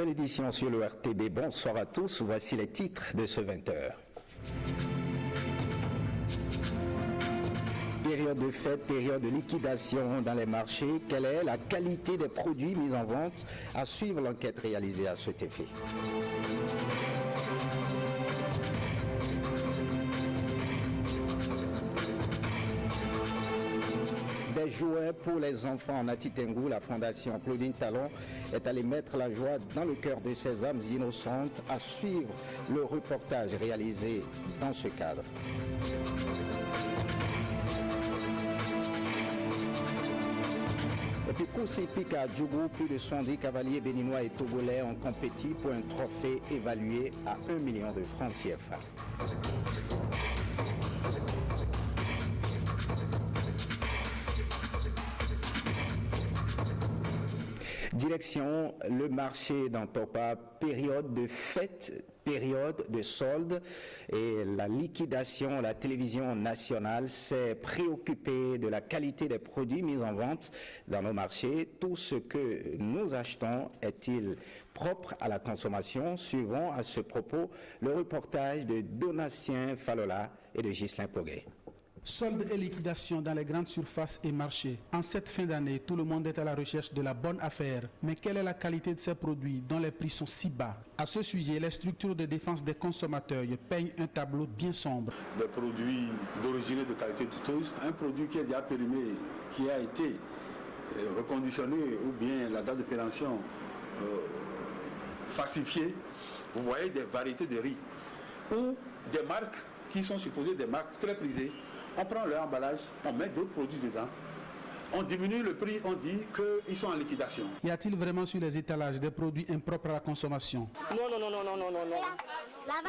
Nouvelle édition sur le RTB. Bonsoir à tous. Voici les titres de ce 20h. Période de fête, période de liquidation dans les marchés. Quelle est la qualité des produits mis en vente? À suivre l'enquête réalisée à cet effet. Des jouets pour les enfants en Atitengu, la fondation Claudine Talon est allée mettre la joie dans le cœur de ces âmes innocentes. À suivre le reportage réalisé dans ce cadre. Et puis course épique à Djougou, plus de 110 cavaliers béninois et togolais ont compétit pour un trophée évalué à 1 million de francs CFA. Direction le marché d'Antopa, période de fête, période de solde et la liquidation. La télévision nationale s'est préoccupée de la qualité des produits mis en vente dans nos marchés. Tout ce que nous achetons est-il propre à la consommation? Suivons à ce propos le reportage de Donatien Falola et de Ghislain Poguet. Soldes et liquidation dans les grandes surfaces et marchés. En cette fin d'année, tout le monde est à la recherche de la bonne affaire. Mais quelle est la qualité de ces produits dont les prix sont si bas? À ce sujet, les structures de défense des consommateurs peignent un tableau bien sombre. Des produits d'origine et de qualité douteuse, un produit qui est déjà périmé, qui a été reconditionné ou bien la date de péremption falsifiée. Vous voyez des variétés de riz ou des marques qui sont supposées des marques très prisées. On prend leur emballage, on met d'autres produits dedans, on diminue le prix, on dit qu'ils sont en liquidation. Y a-t-il vraiment sur les étalages des produits impropres à la consommation? Non.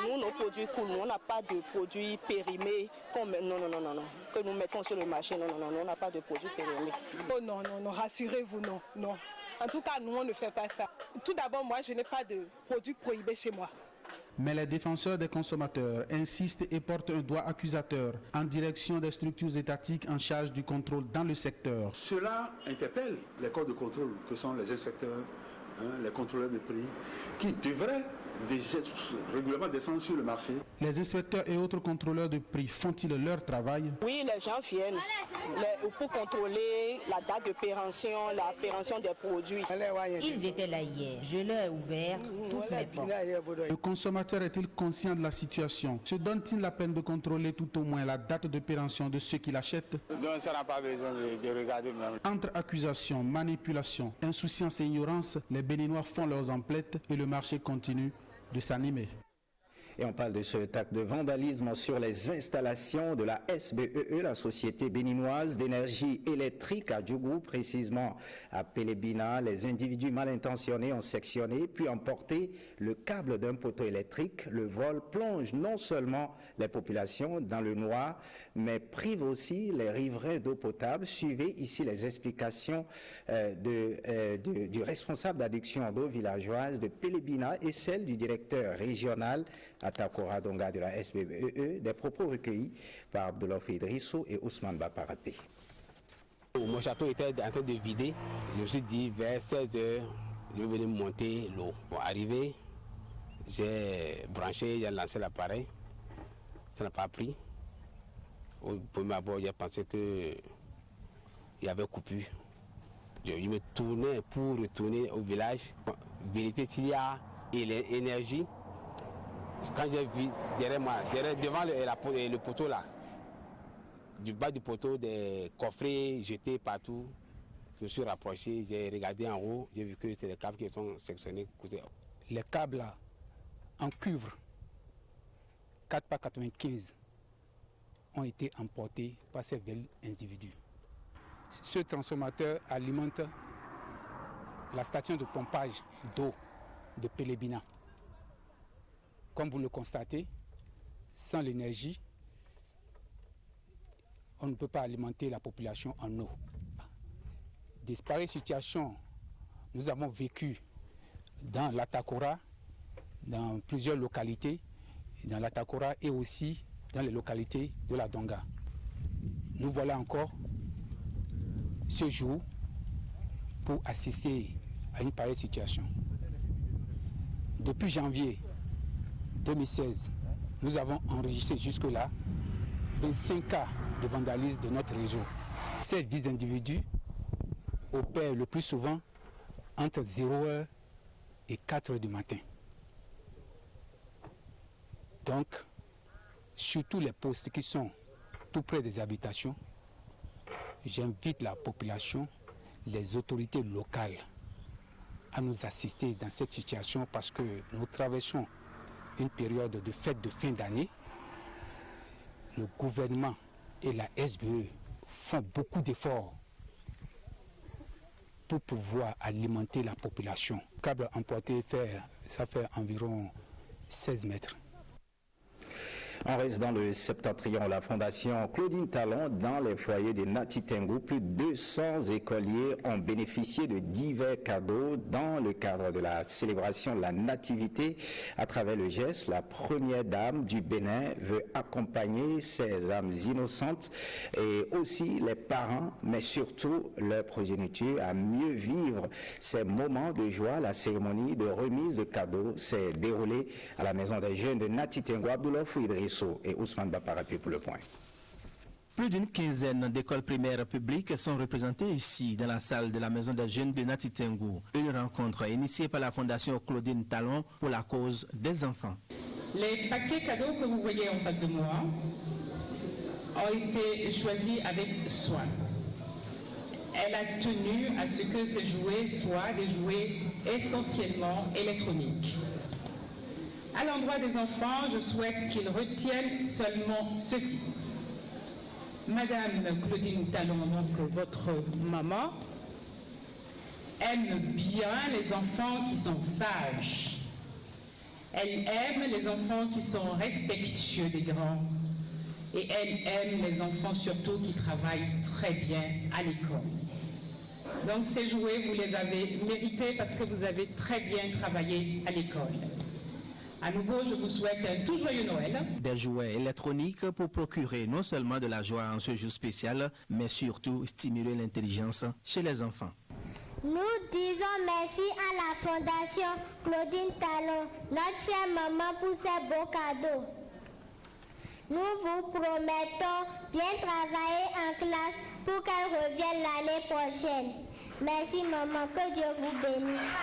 Nous, nos produits coulent, on n'a pas de produits périmés. Non. Que nous mettons sur le marché, non, on n'a pas de produits périmés. Oh non, rassurez-vous, non. En tout cas, nous, on ne fait pas ça. Tout d'abord, moi, je n'ai pas de produits prohibés chez moi. Mais les défenseurs des consommateurs insistent et portent un doigt accusateur en direction des structures étatiques en charge du contrôle dans le secteur. Cela interpelle les corps de contrôle que sont les inspecteurs, les contrôleurs de prix, qui devraient régulièrement descendre sur le marché. Les inspecteurs et autres contrôleurs de prix font-ils leur travail? Oui, les gens viennent pour contrôler la date de péremption, la péremption des produits. Ils étaient là hier. Je leur ai ouvert toutes les portes. Le consommateur est-il conscient de la situation? Se donne-t-il la peine de contrôler tout au moins la date de péremption de ceux qui l'achètent? Non, ça n'a pas besoin de regarder même. Entre accusations, manipulation, insouciance et ignorance, les Béninois font leurs emplettes et le marché continue de s'animer. Et on parle de cet acte de vandalisme sur les installations de la SBEE, la Société béninoise d'énergie électrique à Djougou, précisément à Pelebina. Les individus mal intentionnés ont sectionné puis emporté le câble d'un poteau électrique. Le vol plonge non seulement les populations dans le noir, mais prive aussi les riverains d'eau potable. Suivez ici les explications du responsable d'adduction d'eau villageoise de Pelebina et celle du directeur régional Atakora Donga de la SBEE, des propos recueillis par Abdoulaye Idrissou et Ousmane Baparapé. Mon château était en train de vider. Je me suis dit vers 16h, je vais venir monter l'eau. Bon, arrivé, j'ai branché, j'ai lancé l'appareil. Ça n'a pas pris. Au premier abord, j'ai pensé qu'il y avait coupure. Je me tournais pour retourner au village, vérifier s'il y a l'énergie. Quand j'ai vu derrière moi, devant le poteau là, du bas du poteau, des coffrets jetés partout, je me suis rapproché, j'ai regardé en haut, j'ai vu que c'est les câbles qui sont sectionnés. Les câbles là, en cuivre, 4x95, ont été emportés par ces belles individus. Ce transformateur alimente la station de pompage d'eau de Pelebina. Comme vous le constatez, sans l'énergie, on ne peut pas alimenter la population en eau. Des pareilles situations, nous avons vécu dans l'Atakora, dans plusieurs localités, dans l'Atakora et aussi dans les localités de la Donga. Nous voilà encore ce jour pour assister à une pareille situation. Depuis janvier 2016, nous avons enregistré jusque-là 25 cas de vandalisme de notre réseau. Ces 10 individus opèrent le plus souvent entre 0h et 4h du matin. Donc, surtout les postes qui sont tout près des habitations, j'invite la population, les autorités locales à nous assister dans cette situation parce que nous traversons une période de fête de fin d'année. Le gouvernement et la SBE font beaucoup d'efforts pour pouvoir alimenter la population. Le câble emporté, ça fait environ 16 mètres. On reste dans le septentrion. La fondation Claudine Talon, dans les foyers de Nati Tengu, plus de 200 écoliers ont bénéficié de divers cadeaux dans le cadre de la célébration de la nativité. À travers le geste, la première dame du Bénin veut accompagner ces âmes innocentes et aussi les parents, mais surtout leur progéniture à mieux vivre ces moments de joie. La cérémonie de remise de cadeaux s'est déroulée à la maison des jeunes de Nati Tengu. Abdoulaye Idrisso et Ousmane Baparapi pour le point. Plus d'une quinzaine d'écoles primaires publiques sont représentées ici dans la salle de la maison des jeunes de Nati Tengu. Une rencontre initiée par la fondation Claudine Talon pour la cause des enfants. Les paquets cadeaux que vous voyez en face de moi ont été choisis avec soin. Elle a tenu à ce que ces jouets soient des jouets essentiellement électroniques. À l'endroit des enfants, je souhaite qu'ils retiennent seulement ceci. Madame Claudine Talon, donc votre maman, aime bien les enfants qui sont sages. Elle aime les enfants qui sont respectueux des grands. Et elle aime les enfants surtout qui travaillent très bien à l'école. Donc ces jouets, vous les avez mérités parce que vous avez très bien travaillé à l'école. À nouveau, je vous souhaite un tout joyeux Noël. Des jouets électroniques pour procurer non seulement de la joie en ce jour spécial, mais surtout stimuler l'intelligence chez les enfants. Nous disons merci à la Fondation Claudine Talon, notre chère maman, pour ces beaux cadeaux. Nous vous promettons bien travailler en classe pour qu'elle revienne l'année prochaine. Merci maman, que Dieu vous bénisse.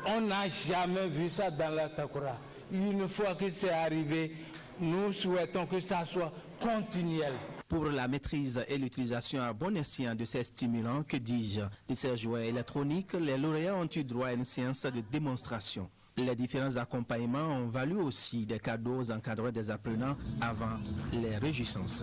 On n'a jamais vu ça dans la Takora. Une fois que c'est arrivé, nous souhaitons que ça soit continuel. Pour la maîtrise et l'utilisation à bon escient de ces stimulants, que dis-je, de ces jouets électroniques, les lauréats ont eu droit à une séance de démonstration. Les différents accompagnements ont valu aussi des cadeaux encadrés des apprenants avant les réjouissances.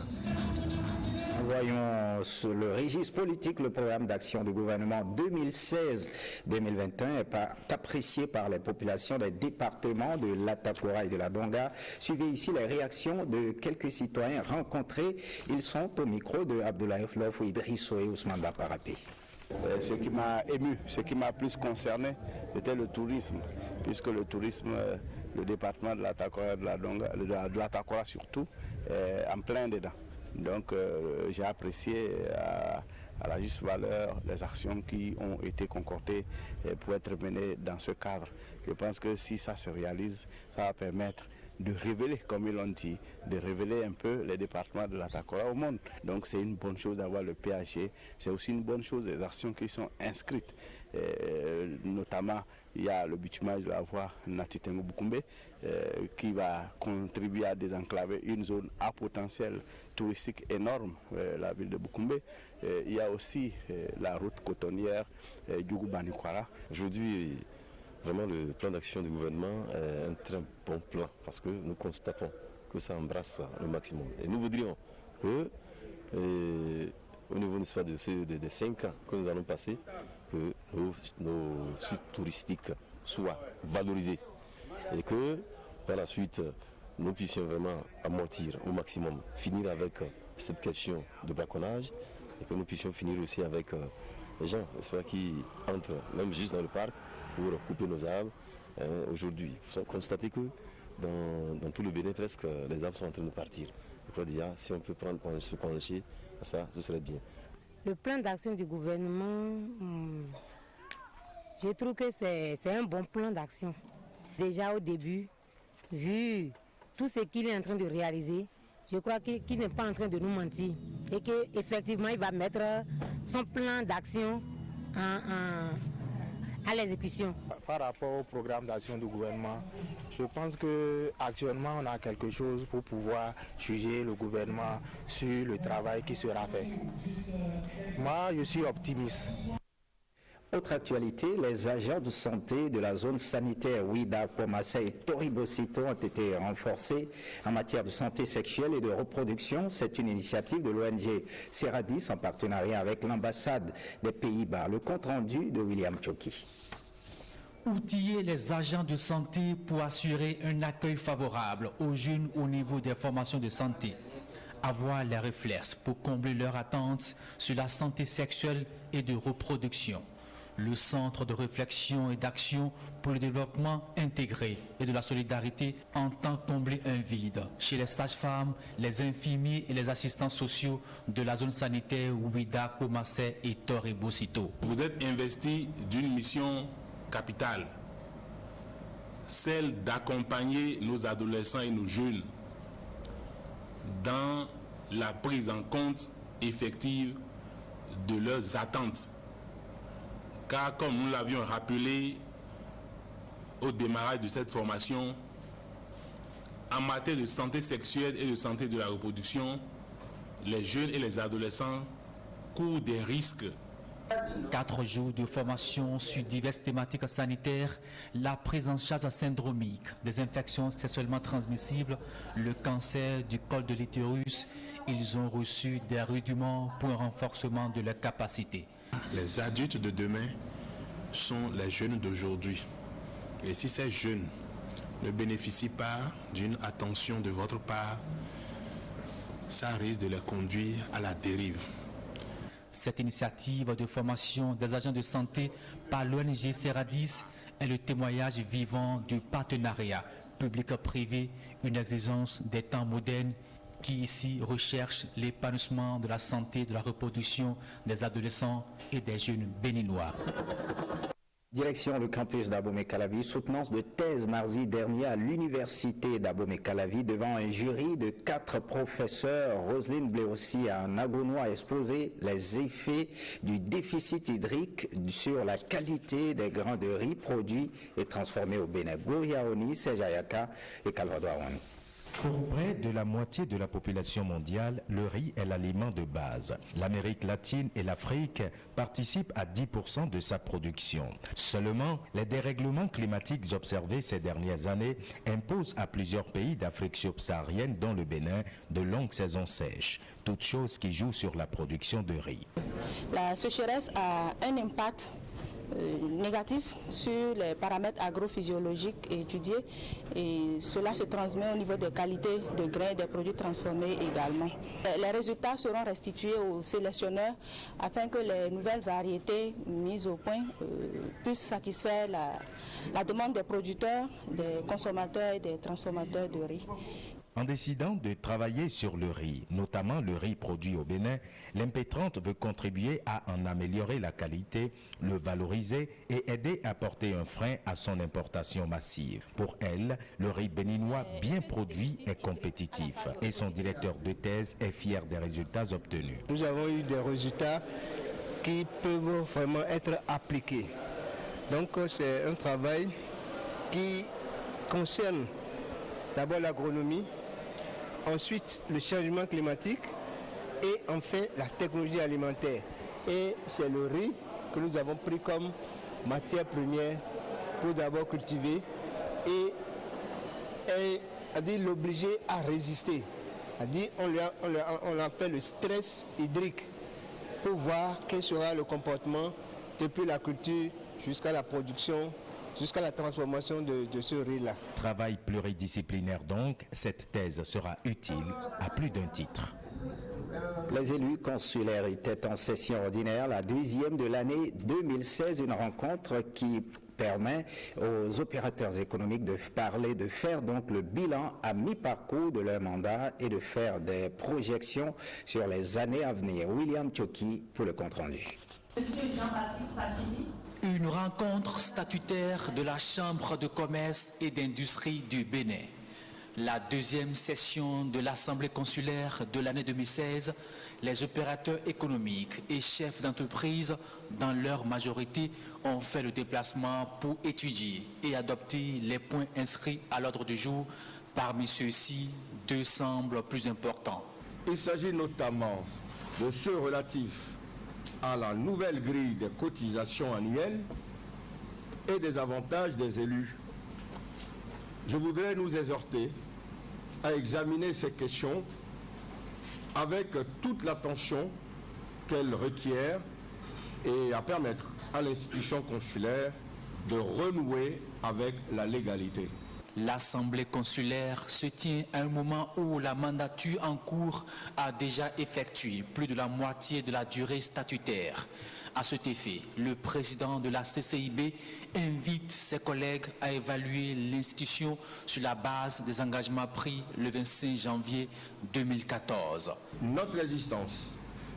Voyons sur le registre politique, le programme d'action du gouvernement 2016-2021 est apprécié par les populations des départements de l'Atakora et de la Donga. Suivez ici les réactions de quelques citoyens rencontrés. Ils sont au micro de Abdoulaye Idrisso et Ousmane Baparapi. Ce qui m'a ému, ce qui m'a plus concerné, c'était le tourisme, puisque le tourisme, le département de l'Atakora et de la Donga, de l'Atakora surtout, est en plein dedans. Donc j'ai apprécié à la juste valeur les actions qui ont été concordées pour être menées dans ce cadre. Je pense que si ça se réalise, ça va permettre de révéler, comme ils l'ont dit, de révéler un peu les départements de l'Atakora au monde. Donc c'est une bonne chose d'avoir le PHG, c'est aussi une bonne chose des actions qui sont inscrites. Notamment, il y a le bitumage de la voie Nati Tengu Bukumbe qui va contribuer à désenclaver une zone à potentiel touristique énorme, la ville de Bukumbe. Il y a aussi la route cotonnière Djougou-Banikwara. Aujourd'hui, vraiment, le plan d'action du gouvernement est un très bon plan parce que nous constatons que ça embrasse le maximum. Et nous voudrions que, au niveau des 5 ans que nous allons passer, que nos sites touristiques soient valorisés et que, par la suite, nous puissions vraiment amortir au maximum, finir avec cette question de braconnage et que nous puissions finir aussi avec les gens qui entrent même juste dans le parc pour couper nos arbres. Aujourd'hui, il faut constater que dans tout le Bénin, presque, les arbres sont en train de partir. Je crois déjà, si on peut prendre ce pencher, ça, ce serait bien. Le plan d'action du gouvernement, je trouve que c'est un bon plan d'action. Déjà au début, vu tout ce qu'il est en train de réaliser, je crois qu'il n'est pas en train de nous mentir et qu'effectivement il va mettre son plan d'action à l'exécution. Par rapport au programme d'action du gouvernement, je pense qu'actuellement on a quelque chose pour pouvoir juger le gouvernement sur le travail qui sera fait. Moi, je suis optimiste. Autre actualité, les agents de santé de la zone sanitaire Ouida, Pomassa et Toribosito ont été renforcés en matière de santé sexuelle et de reproduction. C'est une initiative de l'ONG Seradis en partenariat avec l'ambassade des Pays-Bas. Le compte-rendu de William Tchoki. Outiller les agents de santé pour assurer un accueil favorable aux jeunes au niveau des formations de santé. Avoir les réflexes pour combler leurs attentes sur la santé sexuelle et de reproduction. Le centre de réflexion et d'action pour le développement intégré et de la solidarité entend combler un vide chez les sages-femmes, les infirmiers et les assistants sociaux de la zone sanitaire Ouida, Pomassa et Toribosito. Vous êtes investi d'une mission capitale, celle d'accompagner nos adolescents et nos jeunes dans la prise en compte effective de leurs attentes. Car comme nous l'avions rappelé au démarrage de cette formation, en matière de santé sexuelle et de santé de la reproduction, les jeunes et les adolescents courent des risques. 4 jours de formation sur diverses thématiques sanitaires, la prise en charge syndromique des infections sexuellement transmissibles, le cancer du col de l'utérus. Ils ont reçu des rudiments pour un renforcement de leurs capacités. Les adultes de demain sont les jeunes d'aujourd'hui. Et si ces jeunes ne bénéficient pas d'une attention de votre part, ça risque de les conduire à la dérive. Cette initiative de formation des agents de santé par l'ONG Seradis est le témoignage vivant du partenariat public-privé, une exigence des temps modernes qui ici recherche l'épanouissement de la santé, de la reproduction des adolescents et des jeunes béninois. Direction le campus d'Abomey-Calavi, soutenance de thèse mardi dernier à l'université d'Abomey-Calavi devant un jury de 4 professeurs. Roselyne Bléossi à Nagono a exposé les effets du déficit hydrique sur la qualité des grains de riz produits et transformés au Bénin. Gouriaoni, Sejayaka et Calvadoaroni. Pour près de la moitié de la population mondiale, le riz est l'aliment de base. L'Amérique latine et l'Afrique participent à 10% de sa production. Seulement, les dérèglements climatiques observés ces dernières années imposent à plusieurs pays d'Afrique subsaharienne, dont le Bénin, de longues saisons sèches, toutes choses qui jouent sur la production de riz. La sécheresse a un impact négatif sur les paramètres agrophysiologiques étudiés et cela se transmet au niveau de qualité de grains et des produits transformés également. Les résultats seront restitués aux sélectionneurs afin que les nouvelles variétés mises au point puissent satisfaire la demande des producteurs, des consommateurs et des transformateurs de riz. En décidant de travailler sur le riz, notamment le riz produit au Bénin, l'Impétrante veut contribuer à en améliorer la qualité, le valoriser et aider à porter un frein à son importation massive. Pour elle, le riz béninois bien produit est compétitif et son directeur de thèse est fier des résultats obtenus. Nous avons eu des résultats qui peuvent vraiment être appliqués. Donc c'est un travail qui concerne d'abord l'agronomie, ensuite le changement climatique et enfin la technologie alimentaire. Et c'est le riz que nous avons pris comme matière première pour d'abord cultiver et l'obliger à résister. On l'appelle le stress hydrique pour voir quel sera le comportement depuis la culture jusqu'à la production, jusqu'à la transformation de ce riz-là. Travail pluridisciplinaire donc, cette thèse sera utile à plus d'un titre. Les élus consulaires étaient en session ordinaire, la 12e de l'année 2016, une rencontre qui permet aux opérateurs économiques de parler, de faire donc le bilan à mi-parcours de leur mandat et de faire des projections sur les années à venir. William Tchoki pour le compte-rendu. Monsieur Jean-Baptiste Sachini. Une rencontre statutaire de la Chambre de commerce et d'industrie du Bénin. La deuxième session de l'Assemblée consulaire de l'année 2016, les opérateurs économiques et chefs d'entreprise, dans leur majorité, ont fait le déplacement pour étudier et adopter les points inscrits à l'ordre du jour. Parmi ceux-ci, deux semblent plus importants. Il s'agit notamment de ceux relatifs à la nouvelle grille des cotisations annuelles et des avantages des élus. Je voudrais nous exhorter à examiner ces questions avec toute l'attention qu'elles requièrent et à permettre à l'institution consulaire de renouer avec la légalité. L'Assemblée consulaire se tient à un moment où la mandature en cours a déjà effectué plus de la moitié de la durée statutaire. À cet effet, le président de la CCIB invite ses collègues à évaluer l'institution sur la base des engagements pris le 25 janvier 2014. Notre existence,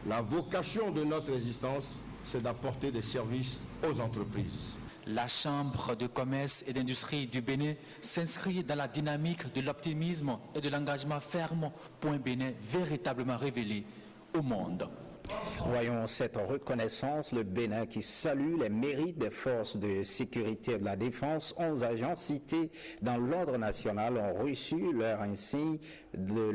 la vocation de notre existence, c'est d'apporter des services aux entreprises. La Chambre de commerce et d'industrie du Bénin s'inscrit dans la dynamique de l'optimisme et de l'engagement ferme pour un Bénin véritablement révélé au monde. Voyons cette reconnaissance, le Bénin qui salue les mérites des forces de sécurité et de la défense. 11 agents cités dans l'ordre national ont reçu leur insigne de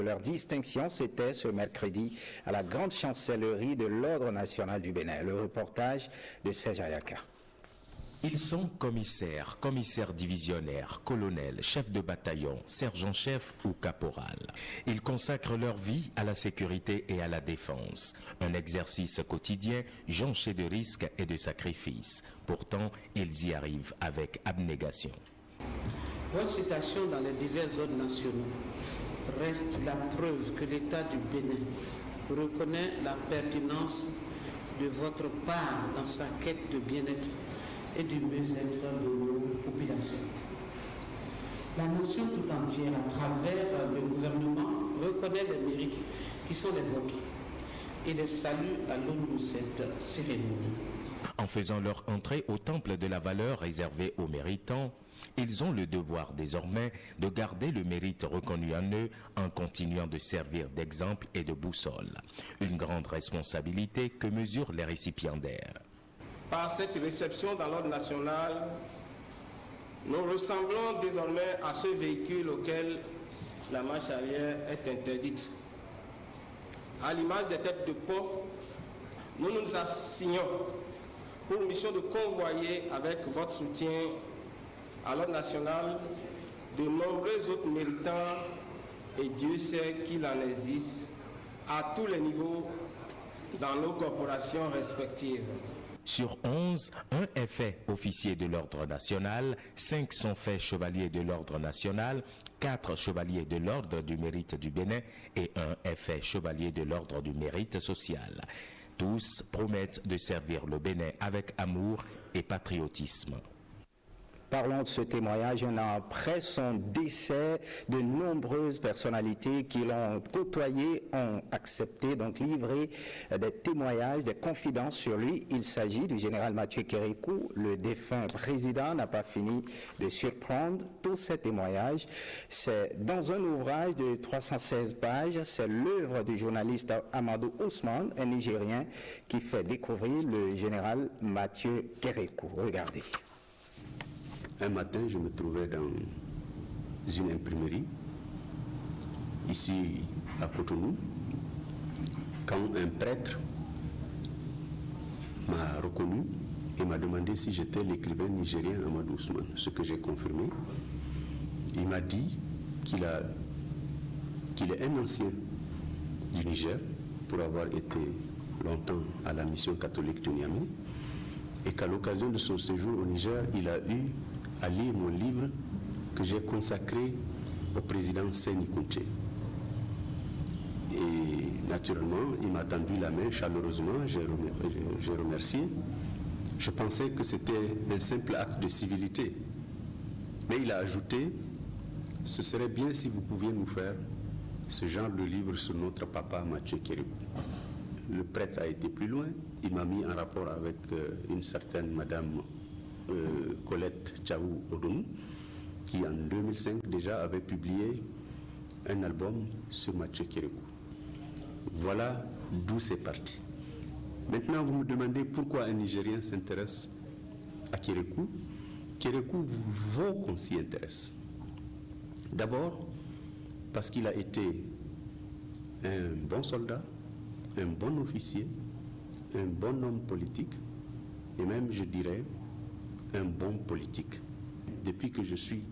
leur distinction. C'était ce mercredi à la grande chancellerie de l'ordre national du Bénin. Le reportage de Serge Ayaka. Ils sont commissaires, commissaires divisionnaires, colonels, chefs de bataillon, sergents-chefs ou caporal. Ils consacrent leur vie à la sécurité et à la défense. Un exercice quotidien jonché de risques et de sacrifices. Pourtant, ils y arrivent avec abnégation. Votre citation dans les divers ordres nationaux reste la preuve que l'État du Bénin reconnaît la pertinence de votre part dans sa quête de bien-être et du mieux-être de nos populations. La nation tout entière, à travers le gouvernement, reconnaît les mérites qui sont les vôtres et les salue à l'aune de cette cérémonie. En faisant leur entrée au temple de la valeur réservée aux méritants, ils ont le devoir désormais de garder le mérite reconnu en eux en continuant de servir d'exemple et de boussole. Une grande responsabilité que mesurent les récipiendaires. Par cette réception dans l'ordre national, nous ressemblons désormais à ce véhicule auquel la marche arrière est interdite. À l'image des têtes de pont, nous nous assignons pour mission de convoyer avec votre soutien à l'ordre national de nombreux autres méritants, et Dieu sait qu'il en existe à tous les niveaux dans nos corporations respectives. Sur 11, un est fait officier de l'ordre national, 5 sont faits chevaliers de l'ordre national, 4 chevaliers de l'ordre du mérite du Bénin et 1 est fait chevalier de l'ordre du mérite social. Tous promettent de servir le Bénin avec amour et patriotisme. Parlons de ce témoignage. Un an après son décès, de nombreuses personnalités qui l'ont côtoyé ont accepté, donc livrer des témoignages, des confidences sur lui. Il s'agit du général Mathieu Kérékou. Le défunt président n'a pas fini de surprendre. Tous ces témoignages, c'est dans un ouvrage de 316 pages. C'est l'œuvre du journaliste Amadou Ousmane, un Nigérien, qui fait découvrir le général Mathieu Kérékou. Regardez. Un matin, je me trouvais dans une imprimerie, ici à Cotonou, quand un prêtre m'a reconnu et m'a demandé si j'étais l'écrivain nigérien Amadou Ousmane, ce que j'ai confirmé. Il m'a dit qu'il est un ancien du Niger, pour avoir été longtemps à la mission catholique de Niamey, et qu'à l'occasion de son séjour au Niger, il a eu à lire mon livre que j'ai consacré au président Séni Kountché. Et naturellement, il m'a tendu la main chaleureusement, j'ai remercié. Je pensais que c'était un simple acte de civilité. Mais il a ajouté, ce serait bien si vous pouviez nous faire ce genre de livre sur notre papa Mathieu Kérékou. le prêtre a été plus loin. Il m'a mis en rapport avec une certaine madame Colette Tchaou Odonou, qui en 2005 déjà avait publié un album sur Mathieu Kérékou. Voilà d'où c'est parti. Maintenant, vous me demandez pourquoi un Nigérien s'intéresse à Kérékou. Kérékou vaut qu'on s'y intéresse. D'abord, parce qu'il a été un bon soldat, un bon officier, un bon homme politique, et même, je dirais, un bon politique. Depuis que je suis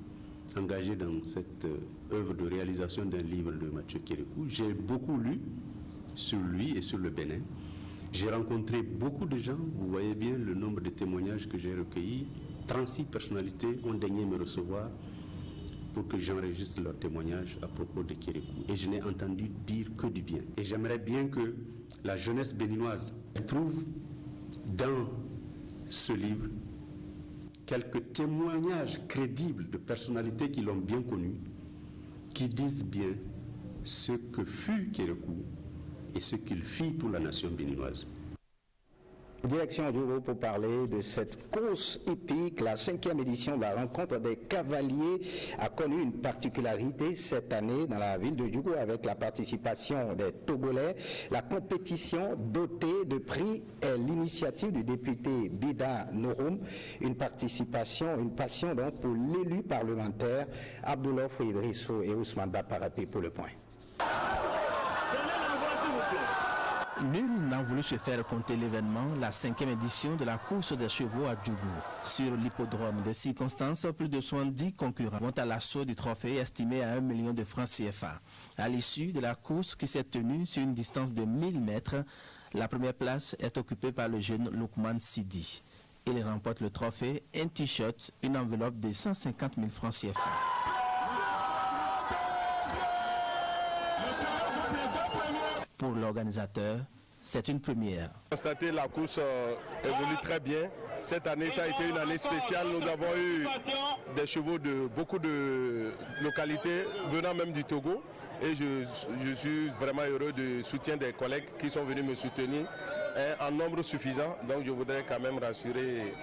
engagé dans cette œuvre de réalisation d'un livre de Mathieu Kérékou, j'ai beaucoup lu sur lui et sur le Bénin. J'ai rencontré beaucoup de gens, vous voyez bien le nombre de témoignages que j'ai recueillis. 36 personnalités ont daigné me recevoir pour que j'enregistre leurs témoignages à propos de Kérékou. Et je n'ai entendu dire que du bien. Et j'aimerais bien que la jeunesse béninoise trouve dans ce livre quelques témoignages crédibles de personnalités qui l'ont bien connu, qui disent bien ce que fut Kérékou et ce qu'il fit pour la nation béninoise. Direction du groupe pour parler de cette course hippique. La 5e édition de la rencontre des cavaliers a connu une particularité cette année dans la ville de Djougou avec la participation des Togolais. La compétition dotée de prix est l'initiative du député Bida Nouroum. Une participation, une passion donc pour l'élu parlementaire Abdoulaye Idrissou et Ousmane Baparaté pour le point. Nul n'a voulu se faire compter l'événement, la 5e édition de la course des chevaux à Djougou. Sur l'hippodrome de circonstances, plus de 70 concurrents vont à l'assaut du trophée estimé à 1 million de francs CFA. À l'issue de la course qui s'est tenue sur une distance de 1000 mètres, la première place est occupée par le jeune Loukman Sidi. Il remporte le trophée, un t-shirt, une enveloppe de 150 000 francs CFA. Pour l'organisateur, c'est une première. Constater la course évolue très bien. Cette année, ça a été une année spéciale. Nous avons eu des chevaux de beaucoup de localités venant même du Togo. Et je suis vraiment heureux du soutien des collègues qui sont venus me soutenir en nombre suffisant. Donc je voudrais quand même rassurer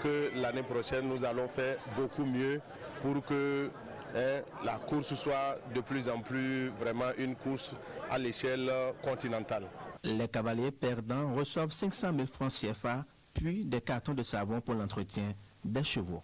que l'année prochaine, nous allons faire beaucoup mieux pour que la course soit de plus en plus vraiment une course à l'échelle continentale. Les cavaliers perdants reçoivent 500 000 francs CFA, puis des cartons de savon pour l'entretien des chevaux.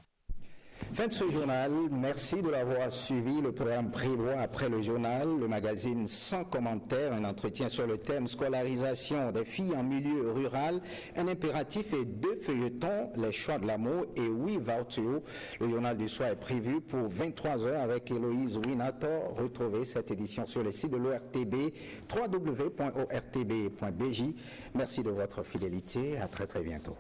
Fin de ce journal, merci de l'avoir suivi. Le programme prévoit après le journal, le magazine sans commentaire, un entretien sur le thème scolarisation des filles en milieu rural, un impératif et 2 feuilletons, les choix de l'amour et oui Vautio. Le journal du soir est prévu pour 23h avec Héloïse Winator. Retrouvez cette édition sur le site de l'ORTB, www.ortb.bj. Merci de votre fidélité, à très bientôt.